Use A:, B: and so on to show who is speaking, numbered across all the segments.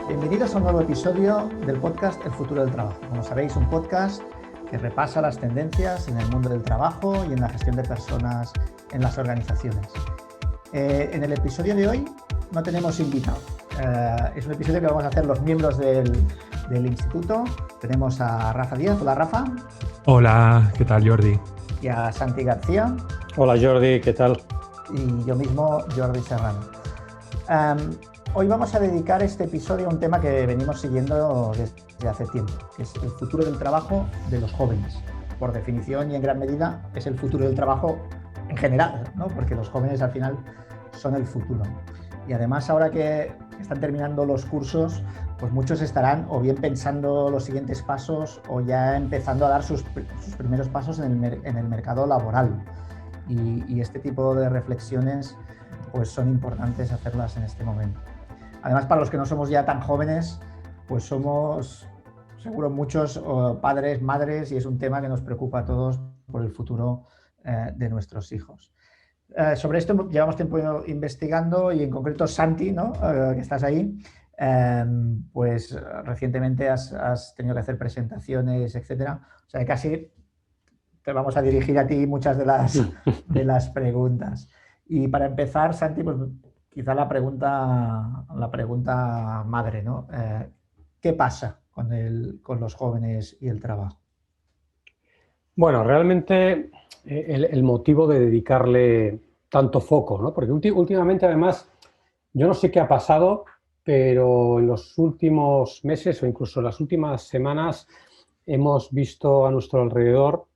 A: Bienvenidos a un nuevo episodio del podcast El futuro del trabajo. Como sabéis, un podcast que repasa las tendencias en el mundo del trabajo y en la gestión de personas en las organizaciones. En el episodio de hoy no tenemos invitado. Es un episodio que vamos a hacer los miembros del instituto. Tenemos a Rafa Díaz. Hola, Rafa.
B: Hola, ¿qué tal, Jordi?
A: Y a Santi García.
C: Hola, Jordi, ¿qué tal?
A: Y yo mismo, Jordi Serrano. Hoy vamos a dedicar este episodio a un tema que venimos siguiendo desde hace tiempo, que es el futuro del trabajo de los jóvenes. Por definición y en gran medida es el futuro del trabajo en general, ¿no? Porque los jóvenes al final son el futuro. Y además ahora que están terminando los cursos, pues muchos estarán o bien pensando los siguientes pasos o ya empezando a dar sus primeros pasos en el mercado laboral. Y este tipo de reflexiones pues son importantes hacerlas en este momento. Además, para los que no somos ya tan jóvenes, pues somos seguro muchos padres, madres, y es un tema que nos preocupa a todos por el futuro de nuestros hijos. Sobre esto llevamos tiempo investigando y en concreto Santi, ¿no? Que estás ahí, pues recientemente has tenido que hacer presentaciones, etcétera. O sea, casi te vamos a dirigir a ti muchas de las preguntas. Y para empezar, Santi, pues quizá la pregunta madre, ¿no? ¿Qué pasa con los jóvenes y el trabajo?
C: Bueno, realmente el motivo de dedicarle tanto foco, ¿no? Porque últimamente, además, yo no sé qué ha pasado, pero en los últimos meses o incluso en las últimas semanas hemos visto a nuestro alrededor,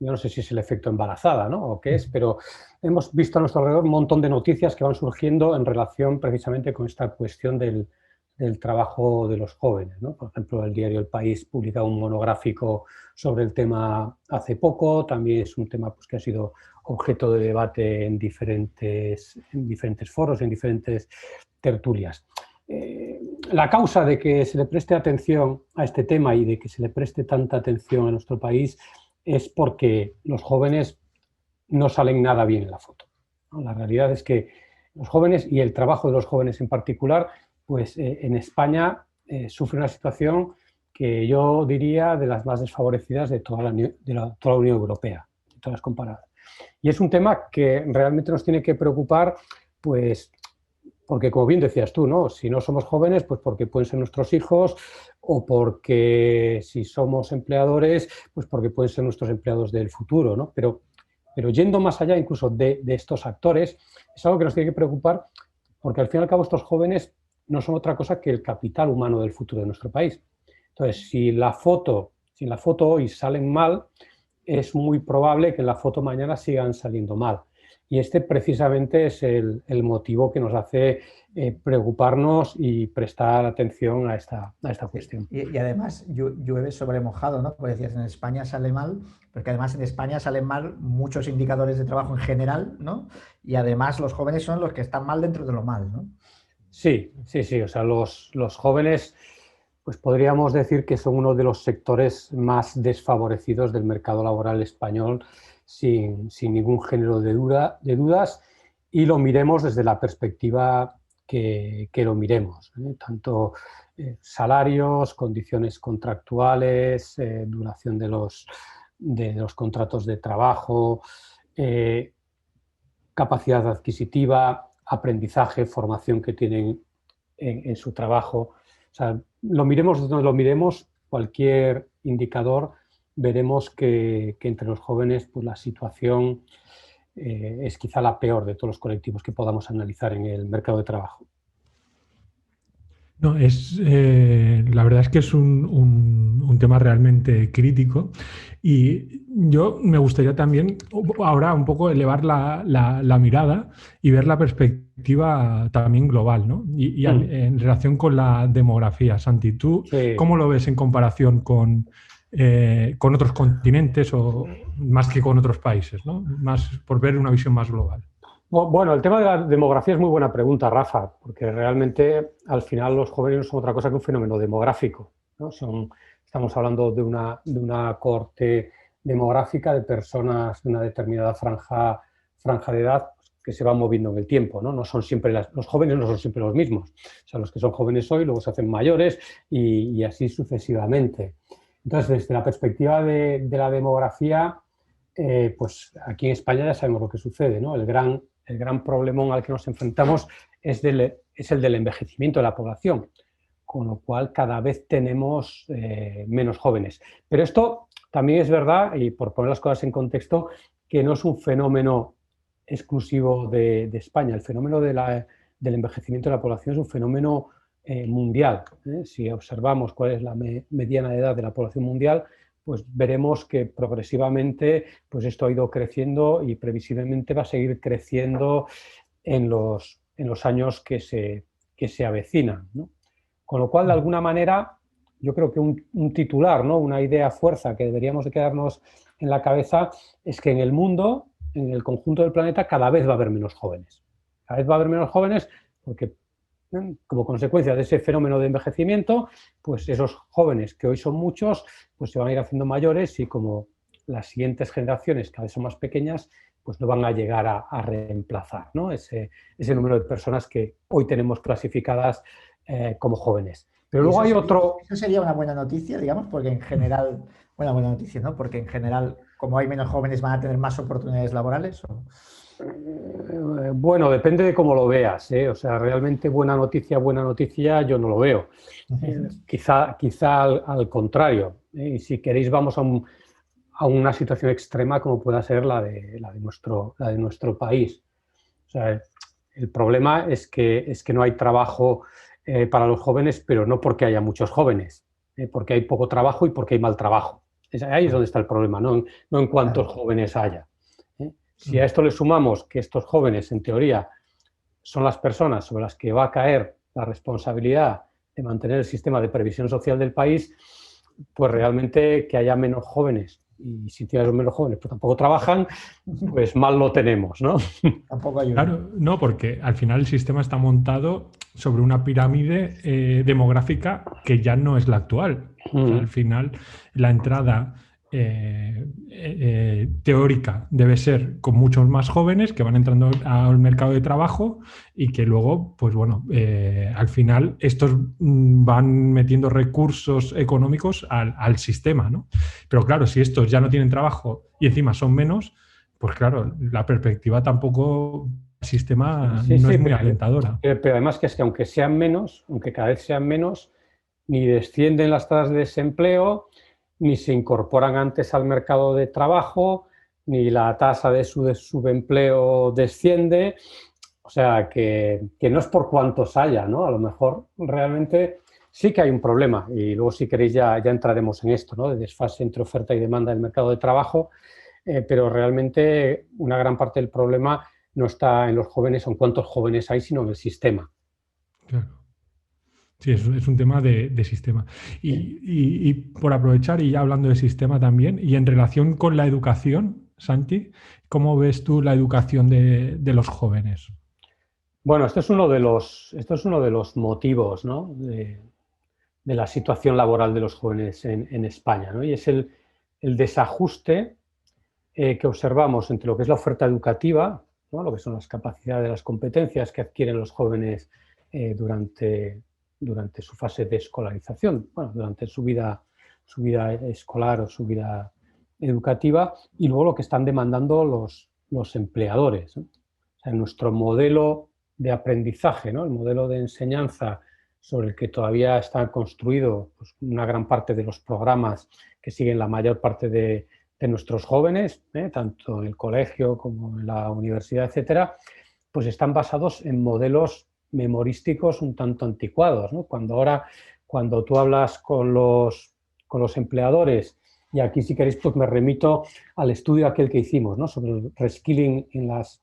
C: yo no sé si es el efecto embarazada, ¿no? O qué es, pero hemos visto a nuestro alrededor un montón de noticias que van surgiendo en relación precisamente con esta cuestión del trabajo de los jóvenes, ¿no? Por ejemplo, el diario El País publica un monográfico sobre el tema hace poco, también es un tema pues, que ha sido objeto de debate en diferentes foros, en diferentes tertulias. La causa de que se le preste atención a este tema y de que se le preste tanta atención a nuestro país es porque los jóvenes no salen nada bien en la foto, ¿no? La realidad es que los jóvenes y el trabajo de los jóvenes en particular, pues en España sufre una situación que yo diría de las más desfavorecidas de toda la Unión Europea, de todas las comparadas. Y es un tema que realmente nos tiene que preocupar, pues porque como bien decías tú, ¿no? Si no somos jóvenes, pues porque pueden ser nuestros hijos, o porque si somos empleadores, pues porque pueden ser nuestros empleados del futuro, ¿no? Pero yendo más allá incluso de estos actores, es algo que nos tiene que preocupar porque al fin y al cabo estos jóvenes no son otra cosa que el capital humano del futuro de nuestro país. Entonces, si en la foto hoy salen mal, es muy probable que en la foto mañana sigan saliendo mal. Y este precisamente es el motivo que nos hace preocuparnos y prestar atención a esta cuestión.
A: Y además llueve sobre mojado, ¿no? Como decías, en España sale mal, porque además en España salen mal muchos indicadores de trabajo en general, ¿no? Y además los jóvenes son los que están mal dentro de lo mal, ¿no?
C: Sí. O sea, los jóvenes, pues podríamos decir que son uno de los sectores más desfavorecidos del mercado laboral español, sin ningún género de dudas, y lo miremos desde la perspectiva que lo miremos, ¿eh? Tanto salarios, condiciones contractuales, duración de los contratos de trabajo, capacidad adquisitiva, aprendizaje, formación que tienen en su trabajo. O sea, lo miremos desde donde lo miremos, cualquier indicador, veremos que entre los jóvenes pues, la situación es quizá la peor de todos los colectivos que podamos analizar en el mercado de trabajo.
B: No, la verdad es que es un tema realmente crítico y yo me gustaría también ahora un poco elevar la mirada y ver la perspectiva también global, ¿no? Y en relación con la demografía. Santi, ¿tú cómo lo ves en comparación con otros continentes o más que con otros países, ¿no? Más por ver una visión más global.
C: Bueno, el tema de la demografía es muy buena pregunta, Rafa, porque realmente al final los jóvenes no son otra cosa que un fenómeno demográfico, ¿no? Estamos hablando de una cohorte demográfica de personas de una determinada franja de edad que se van moviendo en el tiempo, ¿no? No son siempre los jóvenes no son siempre los mismos. O sea, los que son jóvenes hoy luego se hacen mayores y así sucesivamente. Entonces, desde la perspectiva de la demografía, pues aquí en España ya sabemos lo que sucede, ¿no? El gran problemón al que nos enfrentamos es el del envejecimiento de la población, con lo cual cada vez tenemos menos jóvenes. Pero esto también es verdad, y por poner las cosas en contexto, que no es un fenómeno exclusivo de España. El fenómeno del envejecimiento de la población es un fenómeno mundial. Si observamos cuál es la mediana de edad de la población mundial, pues veremos que progresivamente pues esto ha ido creciendo y previsiblemente va a seguir creciendo en los años que se avecinan, ¿no? Con lo cual, de alguna manera, yo creo que un titular, ¿no? Una idea fuerza que deberíamos de quedarnos en la cabeza es que en el mundo, en el conjunto del planeta, cada vez va a haber menos jóvenes. Cada vez va a haber menos jóvenes porque, como consecuencia de ese fenómeno de envejecimiento, pues esos jóvenes, que hoy son muchos, pues se van a ir haciendo mayores y como las siguientes generaciones cada vez son más pequeñas, pues no van a llegar a reemplazar, ¿no? ese número de personas que hoy tenemos clasificadas como jóvenes. Pero luego hay otro...
A: Eso sería una buena noticia, digamos, porque en general, buena noticia, ¿no? Porque en general, como hay menos jóvenes, van a tener más oportunidades laborales. ¿O?
C: Bueno, depende de cómo lo veas, ¿eh? O sea, realmente buena noticia, yo no lo veo. Quizá al contrario. Y si queréis, vamos a una situación extrema como pueda ser la de nuestro país. O sea, el problema es que no hay trabajo para los jóvenes, pero no porque haya muchos jóvenes, porque hay poco trabajo y porque hay mal trabajo. Ahí es donde está el problema, no en cuántos jóvenes haya. Si a esto le sumamos que estos jóvenes, en teoría, son las personas sobre las que va a caer la responsabilidad de mantener el sistema de previsión social del país, pues realmente que haya menos jóvenes y si tienes menos jóvenes pues tampoco trabajan, pues mal lo tenemos, ¿no?
A: Tampoco ayuda.
B: Claro, no, porque al final el sistema está montado sobre una pirámide demográfica que ya no es la actual. O sea, al final la entrada teórica debe ser con muchos más jóvenes que van entrando al mercado de trabajo y que luego, pues bueno, al final estos van metiendo recursos económicos al sistema, ¿no? Pero claro, si estos ya no tienen trabajo y encima son menos, pues claro, la perspectiva tampoco del sistema no es muy alentadora.
C: Pero además que es que aunque sean menos, aunque cada vez sean menos, ni descienden las tasas de desempleo, ni se incorporan antes al mercado de trabajo, ni la tasa de subempleo desciende. O sea, que no es por cuántos haya, ¿no? A lo mejor realmente sí que hay un problema y luego si queréis ya entraremos en esto, ¿no? De desfase entre oferta y demanda del mercado de trabajo, pero realmente una gran parte del problema no está en los jóvenes o en cuántos jóvenes hay, sino en el sistema.
B: Claro. Sí, es un tema de sistema. Y por aprovechar, y ya hablando de sistema también, y en relación con la educación, Santi, ¿cómo ves tú la educación de los jóvenes?
C: Bueno, esto es uno de los motivos, ¿no? de la situación laboral de los jóvenes en España, ¿no? Y es el desajuste que observamos entre lo que es la oferta educativa, ¿no? Lo que son las capacidades, las competencias que adquieren los jóvenes durante su fase de escolarización, bueno, durante su vida escolar o su vida educativa, y luego lo que están demandando los empleadores, ¿no? O sea, nuestro modelo de aprendizaje, ¿no? El modelo de enseñanza sobre el que todavía está construido pues, una gran parte de los programas que siguen la mayor parte de nuestros jóvenes, tanto en el colegio como en la universidad, etcétera, pues están basados en modelos memorísticos un tanto anticuados, ¿no? Cuando tú hablas con los empleadores, y aquí si queréis pues me remito al estudio aquel que hicimos, ¿no? Sobre el reskilling en las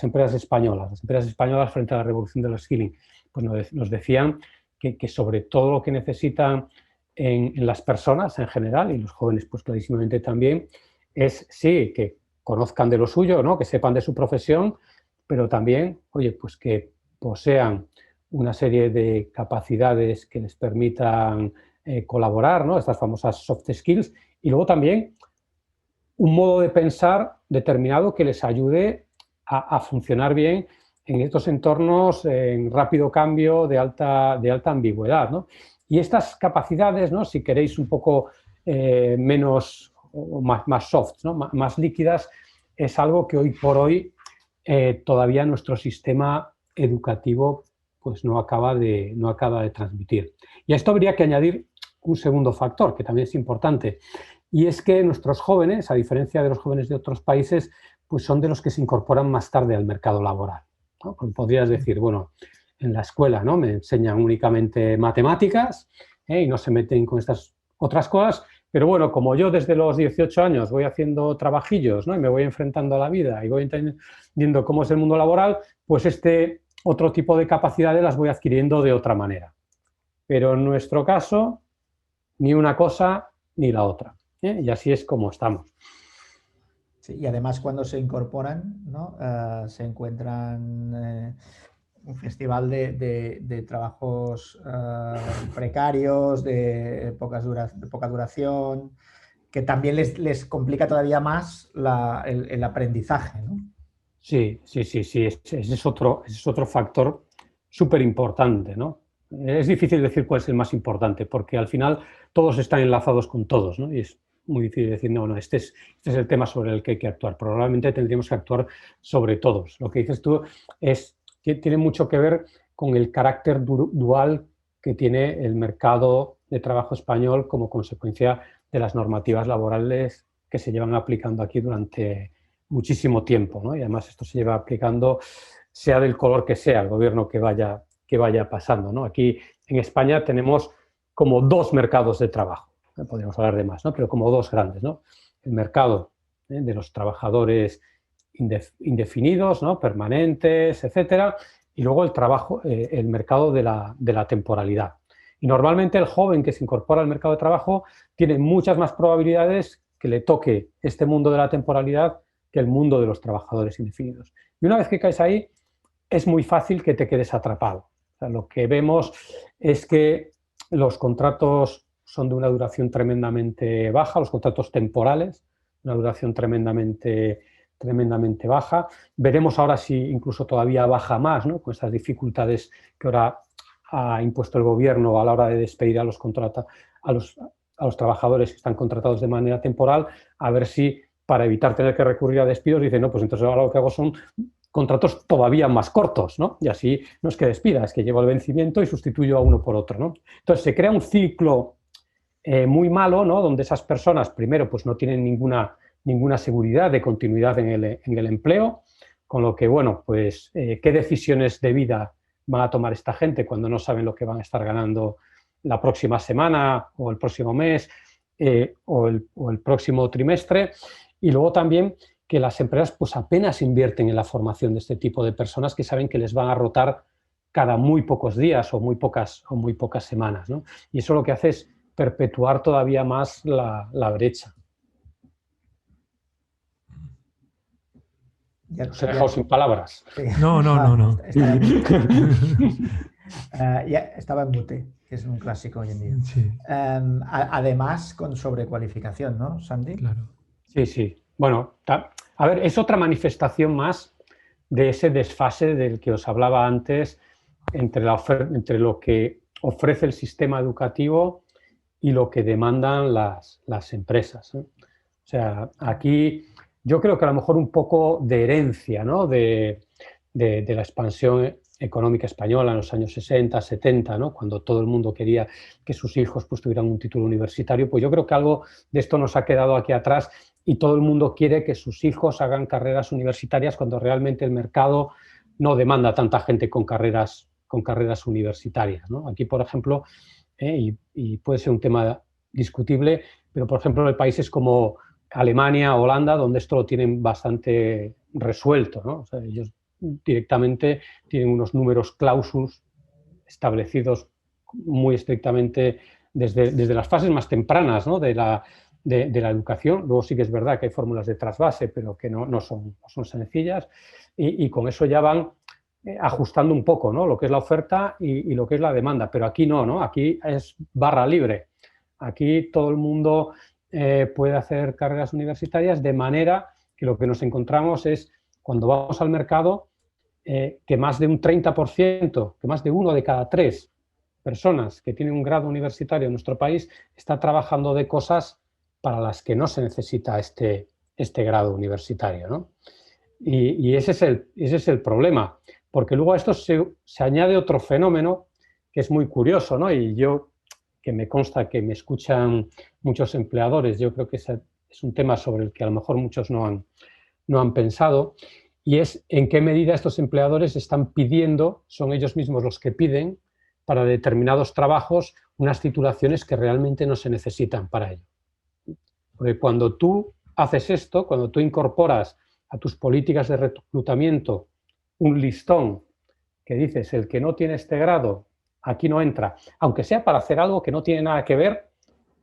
C: empresas españolas frente a la revolución del reskilling, pues nos decían que sobre todo lo que necesitan en las personas en general, y los jóvenes pues clarísimamente también, es sí, que conozcan de lo suyo, ¿no? Que sepan de su profesión, pero también, oye, pues que posean una serie de capacidades que les permitan colaborar, ¿no? Estas famosas soft skills, y luego también un modo de pensar determinado que les ayude a funcionar bien en estos entornos en rápido cambio de alta ambigüedad, ¿no? Y estas capacidades, ¿no? Si queréis un poco menos o más soft, ¿no? Más líquidas, es algo que hoy por hoy todavía nuestro sistema educativo pues no acaba de transmitir. Y a esto habría que añadir un segundo factor que también es importante, y es que nuestros jóvenes, a diferencia de los jóvenes de otros países, pues son de los que se incorporan más tarde al mercado laboral, ¿no? Podrías decir, bueno, en la escuela, ¿no? Me enseñan únicamente matemáticas y no se meten con estas otras cosas, pero bueno, como yo desde los 18 años voy haciendo trabajillos, ¿no? Y me voy enfrentando a la vida y voy entendiendo cómo es el mundo laboral, pues este otro tipo de capacidades las voy adquiriendo de otra manera. Pero en nuestro caso, ni una cosa ni la otra, y así es como estamos.
A: Sí, y además cuando se incorporan, ¿no? Se encuentran un festival de trabajos precarios, de poca duración, que también les complica todavía más el aprendizaje, ¿no?
C: Sí, ese es otro factor súper importante, ¿no? Es difícil decir cuál es el más importante, porque al final todos están enlazados con todos, ¿no? Y es muy difícil decir, no, este es el tema sobre el que hay que actuar. Probablemente tendríamos que actuar sobre todos. Lo que dices tú tiene mucho que ver con el carácter dual que tiene el mercado de trabajo español como consecuencia de las normativas laborales que se llevan aplicando aquí durante muchísimo tiempo, ¿no? Y además esto se lleva aplicando sea del color que sea el gobierno que vaya pasando, ¿no? Aquí en España tenemos como dos mercados de trabajo, podríamos hablar de más, ¿no? Pero como dos grandes, ¿no? El mercado de los trabajadores indefinidos, ¿no? Permanentes, etcétera, y luego el mercado de la temporalidad. Y normalmente el joven que se incorpora al mercado de trabajo tiene muchas más probabilidades que le toque este mundo de la temporalidad que el mundo de los trabajadores indefinidos. Y una vez que caes ahí, es muy fácil que te quedes atrapado. O sea, lo que vemos es que los contratos son de una duración tremendamente baja, los contratos temporales, una duración tremendamente baja. Veremos ahora si incluso todavía baja más, ¿no? Con estas dificultades que ahora ha impuesto el gobierno a la hora de despedir a los trabajadores que están contratados de manera temporal, a ver si para evitar tener que recurrir a despidos dicen, no, pues entonces ahora lo que hago son contratos todavía más cortos, ¿no? Y así no es que despida, es que llevo el vencimiento y sustituyo a uno por otro, ¿no? Entonces se crea un ciclo muy malo, ¿no? Donde esas personas, primero, pues no tienen ninguna seguridad de continuidad en el empleo, con lo que, bueno, pues qué decisiones de vida van a tomar esta gente cuando no saben lo que van a estar ganando la próxima semana o el próximo mes o el próximo trimestre. Y luego también que las empresas pues apenas invierten en la formación de este tipo de personas que saben que les van a rotar cada muy pocos días o muy pocas semanas, ¿no? Y eso lo que hace es perpetuar todavía más la brecha. Os he dejado sin palabras.
A: Sí.
B: No.
A: Ya estaba en mute, que es un clásico hoy en día.
B: Sí.
A: Además, con sobrecualificación, ¿no, Sandy?
B: Claro.
C: Sí. Bueno, a ver, es otra manifestación más de ese desfase del que os hablaba antes entre lo que ofrece el sistema educativo y lo que demandan las empresas, ¿eh? O sea, aquí yo creo que a lo mejor un poco de herencia, ¿no? de la expansión económica española en los años 60, 70, ¿no? Cuando todo el mundo quería que sus hijos pues, tuvieran un título universitario, pues yo creo que algo de esto nos ha quedado aquí atrás y todo el mundo quiere que sus hijos hagan carreras universitarias cuando realmente el mercado no demanda tanta gente con carreras universitarias, ¿no? Aquí, por ejemplo, y puede ser un tema discutible, pero por ejemplo en países como Alemania, Holanda, donde esto lo tienen bastante resuelto, ¿no? O sea, ellos directamente tienen unos números clausus establecidos muy estrictamente desde las fases más tempranas, ¿no? de la educación. Luego sí que es verdad que hay fórmulas de trasvase, pero que no son sencillas, y con eso ya van ajustando un poco, ¿no? Lo que es la oferta y lo que es la demanda, pero aquí no, aquí es barra libre. Aquí todo el mundo puede hacer carreras universitarias, de manera que lo que nos encontramos es cuando vamos al mercado, que más de un 30%, que más de 1 de cada 3 personas que tienen un grado universitario en nuestro país está trabajando de cosas para las que no se necesita este grado universitario, ¿no? Y ese es el problema, porque luego a esto se añade otro fenómeno que es muy curioso, ¿no? Y yo, que me consta que me escuchan muchos empleadores, yo creo que es un tema sobre el que a lo mejor muchos no han pensado, y es en qué medida estos empleadores están pidiendo, son ellos mismos los que piden, para determinados trabajos, unas titulaciones que realmente no se necesitan para ello. Porque cuando tú haces esto, cuando tú incorporas a tus políticas de reclutamiento un listón que dices, el que no tiene este grado, aquí no entra, aunque sea para hacer algo que no tiene nada que ver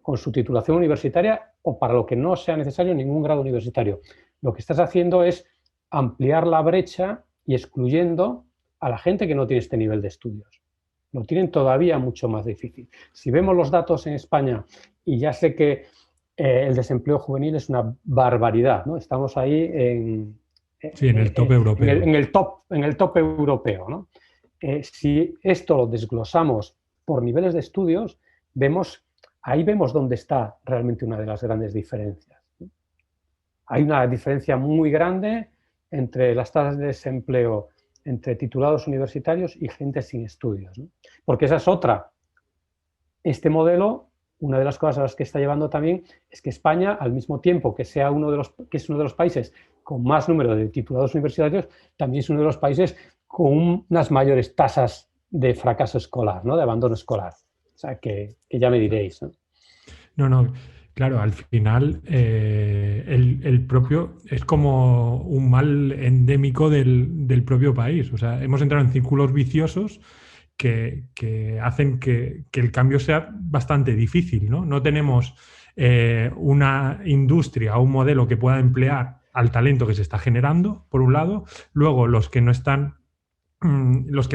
C: con su titulación universitaria o para lo que no sea necesario ningún grado universitario. Lo que estás haciendo es ampliar la brecha y excluyendo a la gente que no tiene este nivel de estudios. Lo tienen todavía mucho más difícil. Si vemos los datos en España, y ya sé que el desempleo juvenil es una barbaridad, ¿no? Estamos ahí en
B: el top europeo.
C: En el top europeo, ¿no? Si esto lo desglosamos por niveles de estudios, ahí vemos dónde está realmente una de las grandes diferencias. Hay una diferencia muy grande entre las tasas de desempleo entre titulados universitarios y gente sin estudios, ¿no? Porque esa es otra. Este modelo, una de las cosas a las que está llevando también es que España, al mismo tiempo que es uno de los países con más número de titulados universitarios, también es uno de los países con unas mayores tasas de fracaso escolar, ¿no? De abandono escolar. O sea, que ya me diréis, ¿no?
B: No, claro, al final el propio es como un mal endémico del propio país. O sea, hemos entrado en círculos viciosos que hacen que el cambio sea bastante difícil, ¿no? No tenemos una industria o un modelo que pueda emplear al talento que se está generando, por un lado. Luego, los que no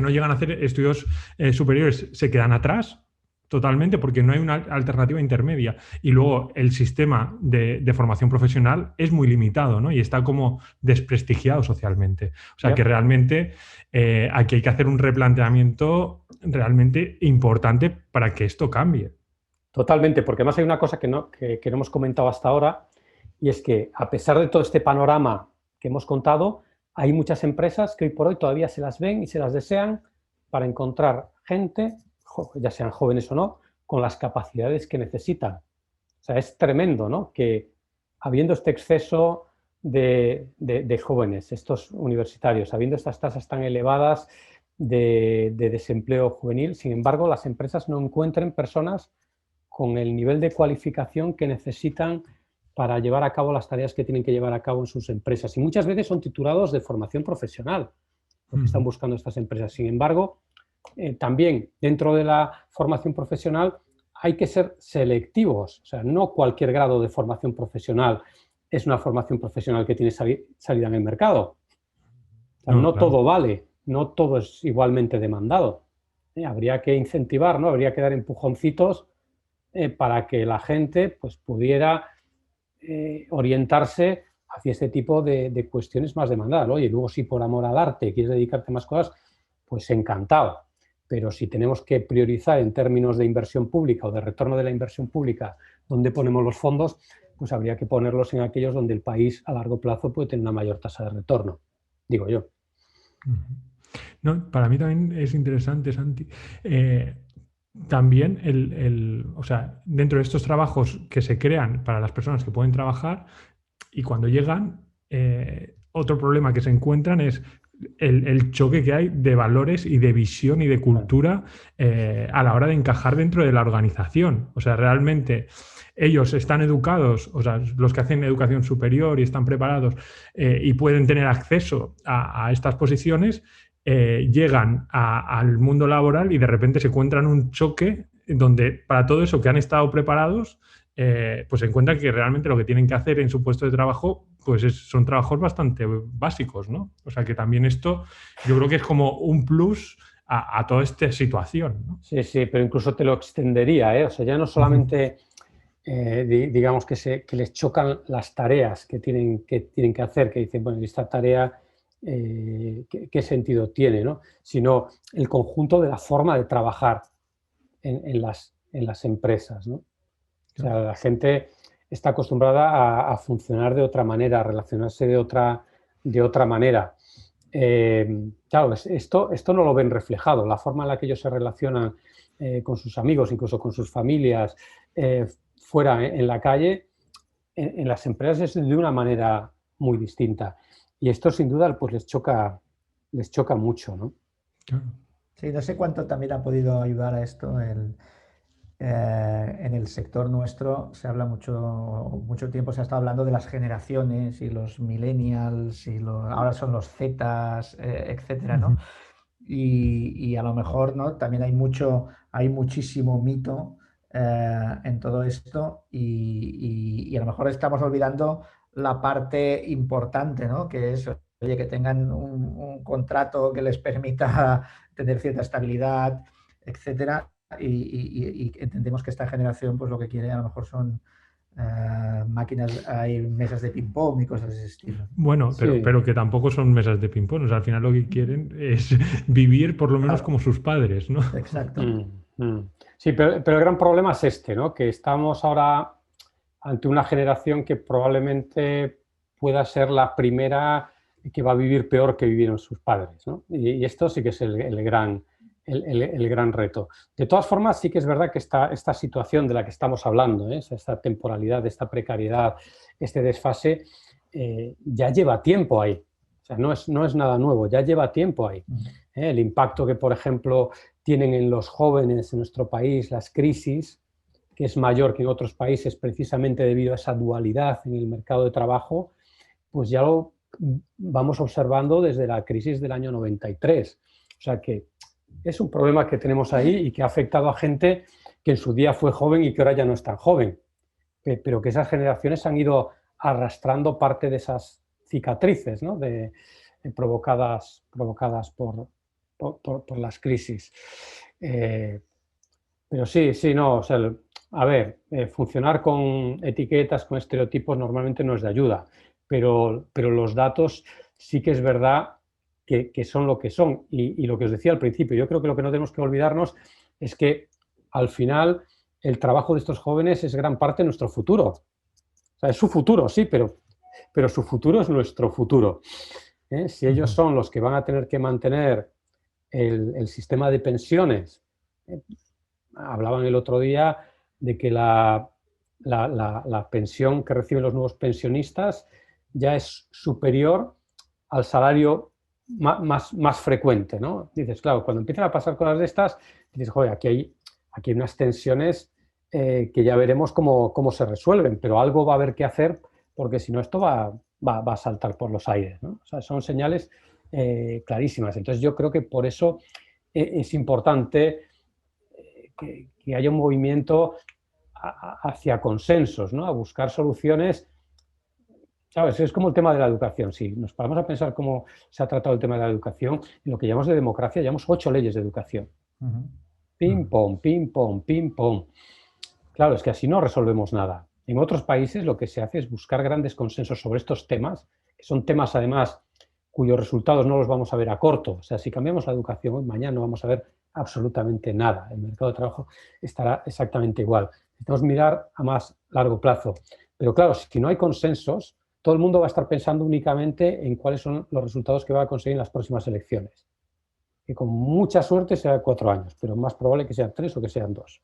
B: llegan a hacer estudios superiores se quedan atrás totalmente porque no hay una alternativa intermedia. Y luego el sistema de formación profesional es muy limitado, ¿no? Y está como desprestigiado socialmente. O sea, que realmente aquí hay que hacer un replanteamiento realmente importante para que esto cambie.
C: Totalmente, porque además hay una cosa que no hemos comentado hasta ahora, y es que a pesar de todo este panorama que hemos contado, hay muchas empresas que hoy por hoy todavía se las ven y se las desean para encontrar gente, ya sean jóvenes o no, con las capacidades que necesitan. O sea, es tremendo, ¿no? Que habiendo este exceso de jóvenes, estos universitarios, habiendo estas tasas tan elevadas de desempleo juvenil, sin embargo, las empresas no encuentren personas con el nivel de cualificación que necesitan para llevar a cabo las tareas que tienen que llevar a cabo en sus empresas. Y muchas veces son titulados de formación profesional, lo que están buscando estas empresas. Sin embargo, también dentro de la formación profesional hay que ser selectivos. O sea, no cualquier grado de formación profesional es una formación profesional que tiene salida en el mercado. O sea, no claro. Todo vale, no todo es igualmente demandado. Habría que incentivar, ¿no? Habría que dar empujoncitos para que la gente pues, pudiera orientarse hacia este tipo de cuestiones más demandadas. Oye, luego si por amor al arte quieres dedicarte a más cosas, pues encantado. Pero si tenemos que priorizar en términos de inversión pública o de retorno de la inversión pública dónde ponemos los fondos, pues habría que ponerlos en aquellos donde el país a largo plazo puede tener una mayor tasa de retorno, digo yo.
B: No, para mí también es interesante, Santi. También o sea, dentro de estos trabajos que se crean para las personas que pueden trabajar y cuando llegan, otro problema que se encuentran es el choque que hay de valores y de visión y de cultura a la hora de encajar dentro de la organización. O sea, realmente ellos están educados, o sea, los que hacen educación superior y están preparados y pueden tener acceso a estas posiciones, llegan al mundo laboral y de repente se encuentran un choque donde para todo eso que han estado preparados, pues se encuentran que realmente lo que tienen que hacer en su puesto de trabajo pues son trabajos bastante básicos, ¿no? O sea que también esto yo creo que es como un plus a toda esta situación, ¿no?
C: Sí, pero incluso te lo extendería, ¿eh? O sea, ya no solamente digamos que les chocan las tareas que tienen que hacer, que dicen, bueno, esta tarea qué sentido tiene, ¿no? Sino el conjunto de la forma de trabajar en las empresas, ¿no? O sea, la gente está acostumbrada a funcionar de otra manera, a relacionarse de otra manera. Claro, esto no lo ven reflejado. La forma en la que ellos se relacionan con sus amigos, incluso con sus familias, fuera en la calle, en las empresas es de una manera muy distinta. Y esto sin duda pues les choca mucho, ¿no?
A: Sí, no sé cuánto también ha podido ayudar a esto en el sector nuestro. Se habla mucho tiempo, se ha estado hablando de las generaciones y los millennials y ahora son los Zetas, etcétera, ¿no? Y a lo mejor, ¿no? También hay muchísimo mito en todo esto y a lo mejor estamos olvidando la parte importante, ¿no? Que es, oye, que tengan un contrato que les permita tener cierta estabilidad, etcétera. Y entendemos que esta generación, pues lo que quiere a lo mejor son máquinas, hay mesas de ping-pong y cosas de ese estilo.
B: Bueno,
C: Sí.
B: pero que tampoco son mesas de ping-pong. O sea, al final lo que quieren es vivir por lo menos como sus padres, ¿no?
A: Exacto.
C: Sí, pero el gran problema es este, ¿no? Que estamos ahora ante una generación que probablemente pueda ser la primera que va a vivir peor que vivieron sus padres, ¿no? Y esto sí que es el gran reto. De todas formas, sí que es verdad que esta situación de la que estamos hablando, esta temporalidad, esta precariedad, este desfase, ya lleva tiempo ahí. O sea, no es nada nuevo, ya lleva tiempo ahí. El impacto que, por ejemplo, tienen en los jóvenes en nuestro país las crisis, que es mayor que en otros países precisamente debido a esa dualidad en el mercado de trabajo, pues ya lo vamos observando desde la crisis del año 93. O sea que es un problema que tenemos ahí y que ha afectado a gente que en su día fue joven y que ahora ya no es tan joven, pero que esas generaciones han ido arrastrando parte de esas cicatrices, ¿no? provocadas por las crisis. Pero sí, no, o sea, a ver, funcionar con etiquetas, con estereotipos normalmente no es de ayuda, pero los datos sí que es verdad que son lo que son. Y lo que os decía al principio, yo creo que lo que no tenemos que olvidarnos es que al final el trabajo de estos jóvenes es gran parte de nuestro futuro. O sea, es su futuro, sí, pero su futuro es nuestro futuro. Si ellos son los que van a tener que mantener el sistema de pensiones, hablaban el otro día de que la pensión que reciben los nuevos pensionistas ya es superior al salario más frecuente, ¿no? Dices, claro, cuando empiezan a pasar cosas de estas, dices, joder, aquí hay unas tensiones que ya veremos cómo se resuelven, pero algo va a haber que hacer porque si no esto va a saltar por los aires, ¿no? O sea, son señales clarísimas. Entonces yo creo que por eso es importante que haya un movimiento hacia consensos, ¿no? A buscar soluciones. ¿Sabes? Es como el tema de la educación. Si nos paramos a pensar cómo se ha tratado el tema de la educación, en lo que llamamos de democracia, llamamos 8 leyes de educación. Pim, pom, pim, pom, pim, pom. Claro, es que así no resolvemos nada. En otros países lo que se hace es buscar grandes consensos sobre estos temas, que son temas además cuyos resultados no los vamos a ver a corto. O sea, si cambiamos la educación hoy, mañana no vamos a ver absolutamente nada. El mercado de trabajo estará exactamente igual. Necesitamos mirar a más largo plazo. Pero claro, si no hay consensos, todo el mundo va a estar pensando únicamente en cuáles son los resultados que va a conseguir en las próximas elecciones. Que con mucha suerte será 4 años, pero más probable que sean 3 o que sean 2.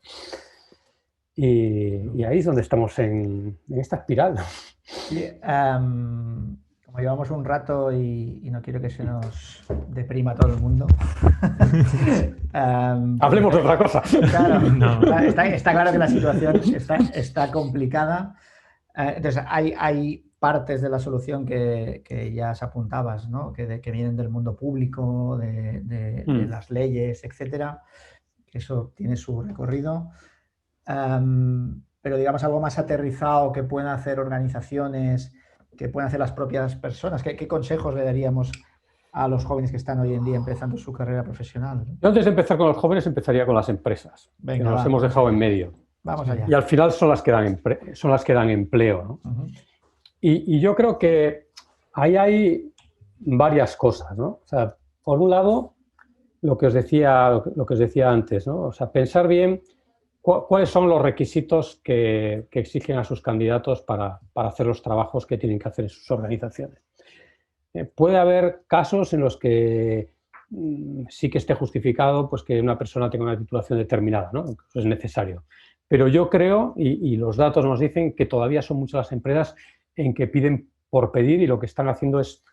C: Y ahí es donde estamos en esta espiral.
A: Sí, como llevamos un rato y no quiero que se nos deprima todo el mundo.
C: Hablemos de otra cosa.
A: Claro,
B: No.
A: está claro que la situación está complicada. Entonces, hay partes de la solución que ya os apuntabas, ¿no? Que vienen del mundo público, de las leyes, etcétera. Eso tiene su recorrido. Pero digamos algo más aterrizado que puedan hacer organizaciones, que puedan hacer las propias personas. ¿Qué consejos le daríamos a los jóvenes que están hoy en día empezando su carrera profesional?
C: Yo antes de empezar con los jóvenes empezaría con las empresas.
A: Venga,
C: que nos hemos dejado en medio.
A: Vamos allá.
C: Y al final son las que dan empleo, ¿no? Y yo creo que ahí hay varias cosas, ¿no? O sea, por un lado, lo que os decía antes, ¿no? O sea, pensar bien cuáles son los requisitos que exigen a sus candidatos para hacer los trabajos que tienen que hacer en sus organizaciones. Puede haber casos en los que sí que esté justificado pues, que una persona tenga una titulación determinada, ¿no? Eso es necesario. Pero yo creo, y los datos nos dicen, que todavía son muchas las empresas en que piden por pedir y lo que están haciendo es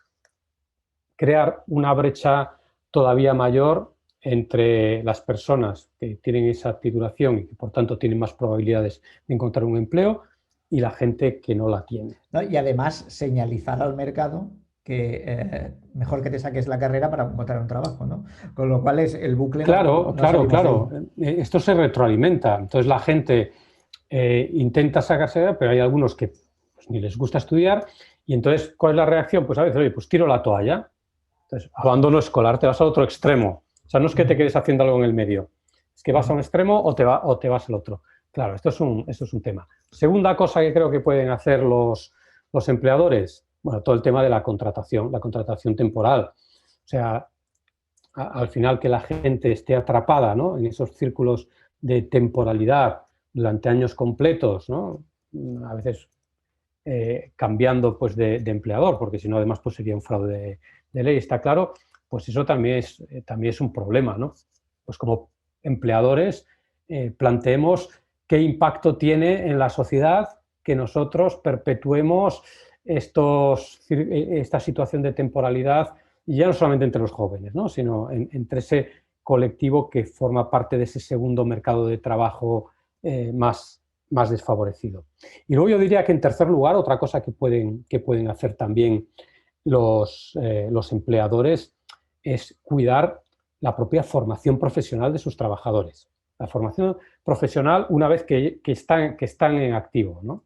C: crear una brecha todavía mayor entre las personas que tienen esa titulación y que por tanto tienen más probabilidades de encontrar un empleo y la gente que no la tiene.
A: ¿No? Y además señalizar al mercado que mejor que te saques la carrera para encontrar un trabajo, ¿no? Con lo cual es el bucle.
C: Claro. Esto se retroalimenta. Entonces la gente intenta sacarse, pero hay algunos que pues, ni les gusta estudiar y entonces, ¿cuál es la reacción? Pues a veces, oye, pues tiro la toalla. Entonces, abandono escolar, te vas al otro extremo. O sea, no es que te quedes haciendo algo en el medio, es que vas a un extremo o te vas al otro. Claro, esto es un tema. Segunda cosa que creo que pueden hacer los empleadores, bueno, todo el tema de la contratación temporal. O sea, al final que la gente esté atrapada, ¿no? En esos círculos de temporalidad durante años completos, ¿no? A veces cambiando pues, de empleador, porque si no además pues, sería un fraude de ley, está claro, pues eso también es un problema, ¿no? Pues como empleadores planteemos qué impacto tiene en la sociedad que nosotros perpetuemos esta situación de temporalidad, y ya no solamente entre los jóvenes, ¿no? Sino entre ese colectivo que forma parte de ese segundo mercado de trabajo más desfavorecido. Y luego yo diría que en tercer lugar, otra cosa que pueden hacer también los empleadores es cuidar la propia formación profesional de sus trabajadores. La formación profesional una vez que están en activo, ¿no?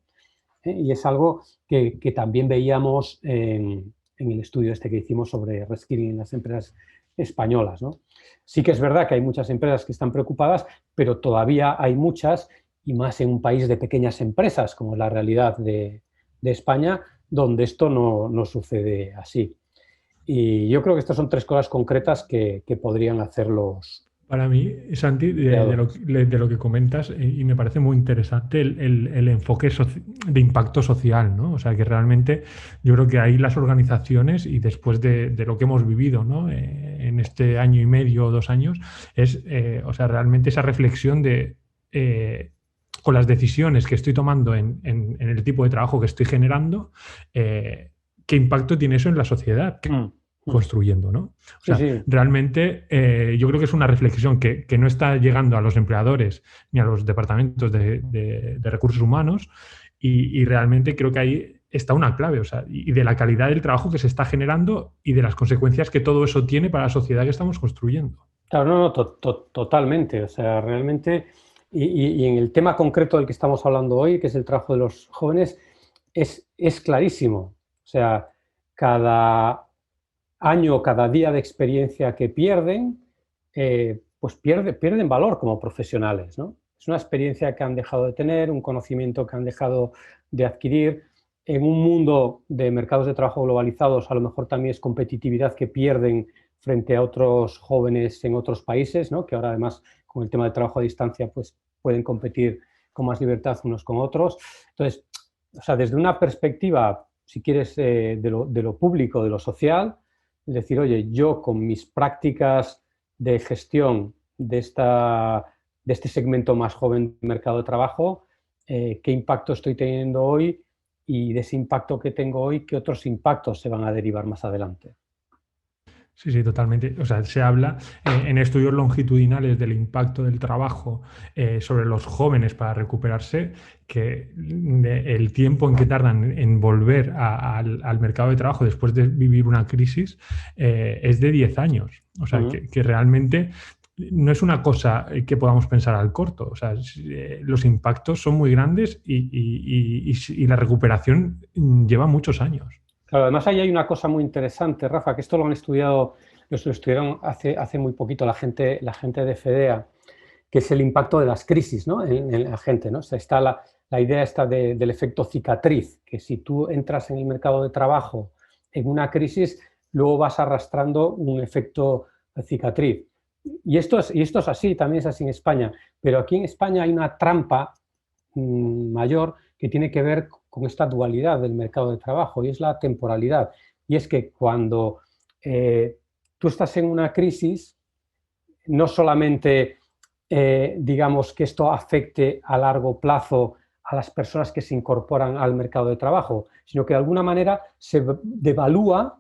C: Y es algo que también veíamos en el estudio este que hicimos sobre reskilling en las empresas españolas, ¿no? Sí que es verdad que hay muchas empresas que están preocupadas, pero todavía hay muchas, y más en un país de pequeñas empresas, como es la realidad de España, donde esto no sucede así. Y yo creo que estas son tres cosas concretas que podrían hacer los...
B: Para mí, Santi, de lo que comentas, y me parece muy interesante el enfoque de impacto social, ¿no? O sea, que realmente yo creo que ahí las organizaciones, y después de lo que hemos vivido, ¿no? En este año y medio o 2 años, es, o sea, realmente esa reflexión de... con las decisiones que estoy tomando en el tipo de trabajo que estoy generando, ¿qué impacto tiene eso en la sociedad que construyendo, ¿no? O sea,
C: sí.
B: Realmente yo creo que es una reflexión que no está llegando a los empleadores ni a los departamentos de recursos humanos, y realmente creo que ahí está una clave, o sea, y de la calidad del trabajo que se está generando y de las consecuencias que todo eso tiene para la sociedad que estamos construyendo.
C: Claro, totalmente. O sea, realmente... Y en el tema concreto del que estamos hablando hoy, que es el trabajo de los jóvenes, es clarísimo. O sea, cada año, cada día de experiencia que pierden, pues pierden valor como profesionales, ¿no? Es una experiencia que han dejado de tener, un conocimiento que han dejado de adquirir. En un mundo de mercados de trabajo globalizados, a lo mejor también es competitividad que pierden frente a otros jóvenes en otros países, ¿no? Que ahora además con el tema de trabajo a distancia pues pueden competir con más libertad unos con otros. Entonces, o sea, desde una perspectiva, si quieres, de lo público, de lo social, es decir, oye, yo con mis prácticas de gestión de este segmento más joven del mercado de trabajo, qué impacto estoy teniendo hoy, y de ese impacto que tengo hoy, qué otros impactos se van a derivar más adelante.
B: Sí, totalmente. O sea, se habla en estudios longitudinales del impacto del trabajo sobre los jóvenes para recuperarse, que el tiempo en que tardan en volver al mercado de trabajo después de vivir una crisis es de 10 años. O sea, que realmente no es una cosa que podamos pensar al corto. O sea, los impactos son muy grandes y la recuperación lleva muchos años.
C: Claro, además ahí hay una cosa muy interesante, Rafa, que esto lo estudiaron hace muy poquito la gente de FEDEA, que es el impacto de las crisis, ¿no? en la gente, ¿no? O sea, está la idea esta del efecto cicatriz, que si tú entras en el mercado de trabajo en una crisis, luego vas arrastrando un efecto cicatriz. Y esto es así, también es así en España, pero aquí en España hay una trampa mayor que tiene que ver con esta dualidad del mercado de trabajo, y es la temporalidad. Y es que cuando tú estás en una crisis, no solamente digamos que esto afecte a largo plazo a las personas que se incorporan al mercado de trabajo, sino que de alguna manera se devalúa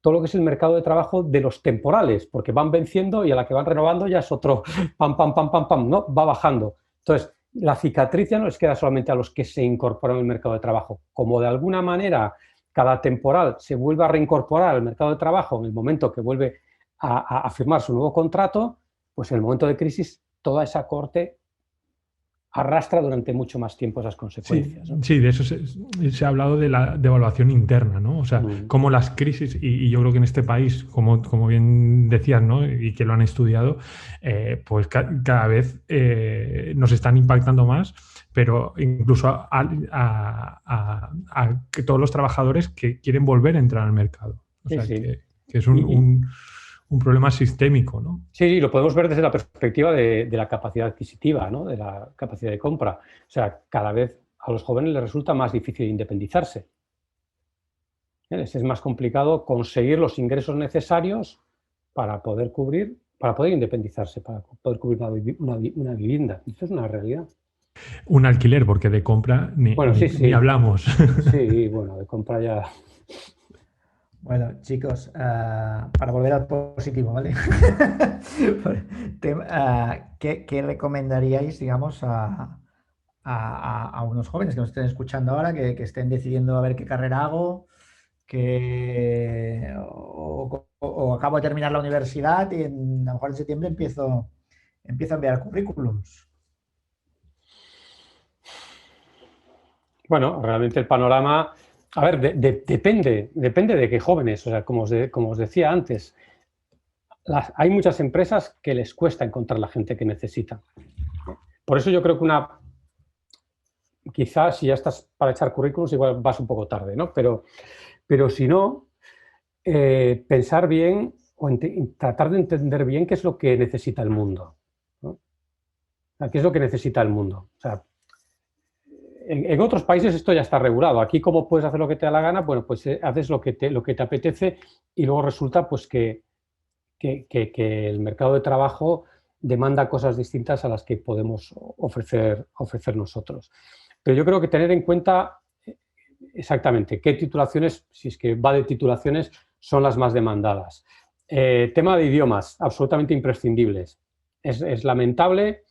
C: todo lo que es el mercado de trabajo de los temporales, porque van venciendo y a la que van renovando ya es otro pam, pam, pam, pam, pam, ¿no? Va bajando. Entonces, la cicatriz ya no les queda solamente a los que se incorporan al mercado de trabajo. Como de alguna manera cada temporal se vuelve a reincorporar al mercado de trabajo en el momento que vuelve a firmar su nuevo contrato, pues en el momento de crisis toda esa cohorte arrastra durante mucho más tiempo esas consecuencias.
B: Sí,
C: ¿no?
B: sí, de eso se ha hablado de la devaluación interna, ¿no? O sea, cómo las crisis, y yo creo que en este país, como bien decías, ¿no? Y que lo han estudiado, pues cada vez nos están impactando más, pero incluso a que todos los trabajadores que quieren volver a entrar al mercado. O sea,
C: sí.
B: que es un problema sistémico, ¿no?
C: Sí, lo podemos ver desde la perspectiva de la capacidad adquisitiva, ¿no? De la capacidad de compra. O sea, cada vez a los jóvenes les resulta más difícil independizarse. Les es más complicado conseguir los ingresos necesarios para poder independizarse, para poder cubrir una vivienda. Esto es una realidad.
B: Un alquiler, porque de compra ni hablamos.
C: Sí, bueno, de compra ya...
A: Bueno, chicos, para volver al positivo, ¿vale? ¿Qué recomendaríais, digamos, a unos jóvenes que nos estén escuchando ahora, que estén decidiendo a ver qué carrera hago, o acabo de terminar la universidad y a lo mejor en septiembre empiezo a enviar currículums?
C: Bueno, realmente el panorama... A ver, depende de qué jóvenes. O sea, como os decía antes, hay muchas empresas que les cuesta encontrar la gente que necesitan. Por eso yo creo que quizás si ya estás para echar currículums, igual vas un poco tarde, ¿no? Pero si no, pensar bien o tratar de entender bien qué es lo que necesita el mundo, ¿no? O sea, ¿qué es lo que necesita el mundo? O sea, en otros países esto ya está regulado. Aquí, ¿cómo puedes hacer lo que te da la gana? Bueno, pues haces lo que te apetece y luego resulta pues que el mercado de trabajo demanda cosas distintas a las que podemos ofrecer nosotros. Pero yo creo que tener en cuenta exactamente qué titulaciones, si es que va de titulaciones, son las más demandadas. Tema de idiomas, absolutamente imprescindibles. Es lamentable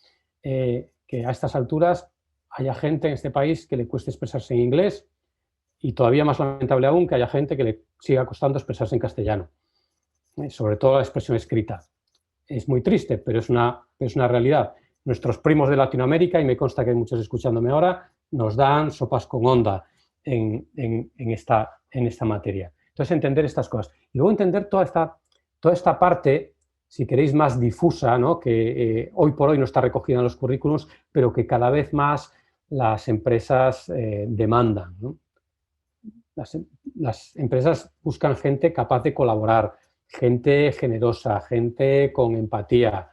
C: que a estas alturas haya gente en este país que le cueste expresarse en inglés, y todavía más lamentable aún que haya gente que le siga costando expresarse en castellano, sobre todo la expresión escrita. Es muy triste, pero es una realidad. Nuestros primos de Latinoamérica, y me consta que hay muchos escuchándome ahora, nos dan sopas con onda en esta materia. Entonces, entender estas cosas. Y luego entender toda esta parte, si queréis, más difusa, ¿no? Que hoy por hoy no está recogida en los currículos, pero que cada vez más las empresas demandan, ¿no? Las empresas buscan gente capaz de colaborar, gente generosa, gente con empatía,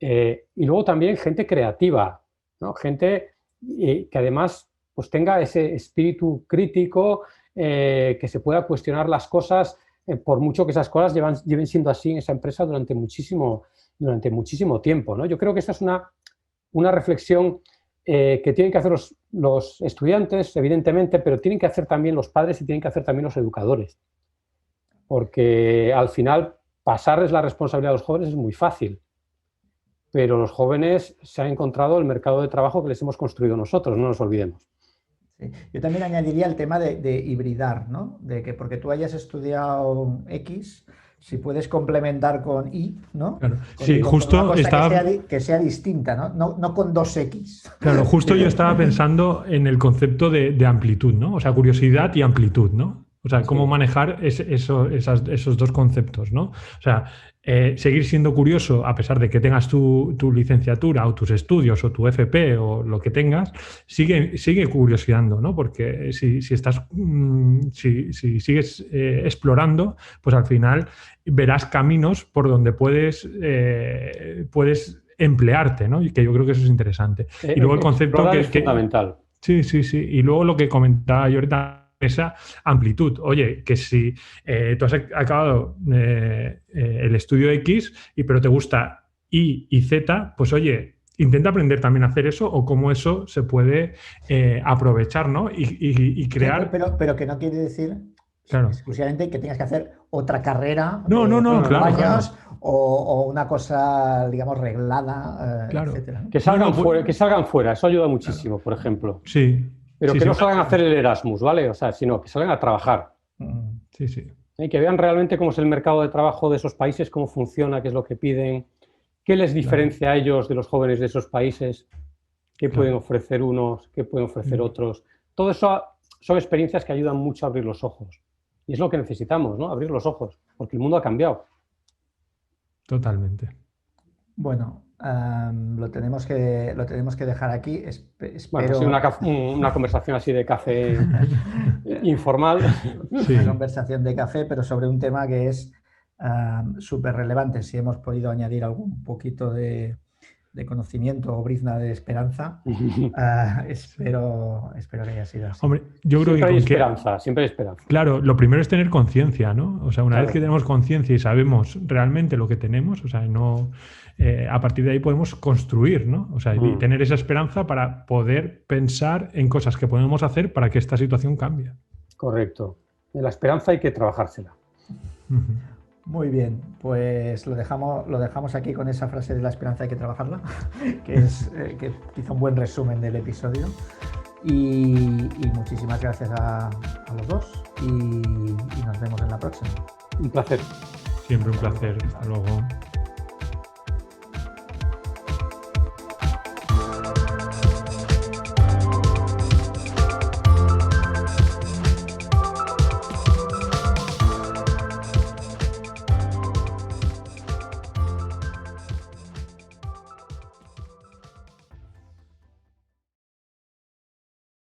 C: y luego también gente creativa, ¿no? Gente que además pues tenga ese espíritu crítico, que se pueda cuestionar las cosas, por mucho que esas cosas lleven siendo así en esa empresa durante muchísimo tiempo, ¿no? Yo creo que esta es una reflexión que tienen que hacer los estudiantes, evidentemente, pero tienen que hacer también los padres y tienen que hacer también los educadores. Porque al final pasarles la responsabilidad a los jóvenes es muy fácil, pero los jóvenes se han encontrado el mercado de trabajo que les hemos construido nosotros, no nos olvidemos.
A: Sí. Yo también añadiría el tema de hibridar, ¿no? De que porque tú hayas estudiado X, si puedes complementar con Y, ¿no?
B: Claro. Sí, justo
A: una cosa
B: estaba...
A: que sea distinta, ¿no? No con 2X.
B: Claro, justo yo estaba pensando en el concepto de amplitud, ¿no? O sea, curiosidad y amplitud, ¿no? O sea, cómo manejar esos dos conceptos, ¿no? O sea, seguir siendo curioso a pesar de que tengas tu licenciatura o tus estudios o tu FP o lo que tengas, sigue curioseando, ¿no? Porque si sigues explorando, pues al final verás caminos por donde puedes emplearte, ¿no? Y que yo creo que eso es interesante. Y luego el concepto
C: es fundamental.
B: Sí. Y luego lo que comentaba yo ahorita, esa amplitud. Oye, que si tú has acabado el estudio X, pero te gusta Y y Z, pues oye, intenta aprender también a hacer eso o cómo eso se puede aprovechar, ¿no? Y crear...
A: Pero que no quiere decir exclusivamente que tengas que hacer otra carrera
B: claro.
A: años o una cosa, digamos, reglada, etcétera, ¿no?
C: Que salgan fuera, eso ayuda muchísimo, por ejemplo.
B: Sí.
C: Pero que no salgan a hacer el Erasmus, ¿vale? O sea, sino que salgan a trabajar.
B: Sí.
C: Y que vean realmente cómo es el mercado de trabajo de esos países, cómo funciona, qué es lo que piden, qué les diferencia a ellos de los jóvenes de esos países, qué pueden ofrecer unos, qué pueden ofrecer otros. Todo eso son experiencias que ayudan mucho a abrir los ojos. Y es lo que necesitamos, ¿no? Abrir los ojos, porque el mundo ha cambiado.
B: Totalmente.
A: Bueno, lo tenemos que dejar aquí. Espero...
C: Bueno, ha sido una conversación así de café informal.
A: Una conversación de café, pero sobre un tema que es súper relevante. Si hemos podido añadir algún poquito de conocimiento o brizna de esperanza, espero que haya sido así.
B: Hombre, yo creo
C: siempre hay esperanza.
B: Claro, lo primero es tener conciencia, ¿no? O sea, una vez que tenemos conciencia y sabemos realmente lo que tenemos, o sea, a partir de ahí podemos construir, ¿no? O sea, y tener esa esperanza para poder pensar en cosas que podemos hacer para que esta situación cambie.
C: Correcto. En la esperanza hay que trabajársela.
A: Muy bien, pues lo dejamos aquí con esa frase de la esperanza hay que trabajarla, que hizo un buen resumen del episodio. Y muchísimas gracias a los dos y nos vemos en la próxima.
C: Un placer.
B: Siempre un placer. Hasta luego.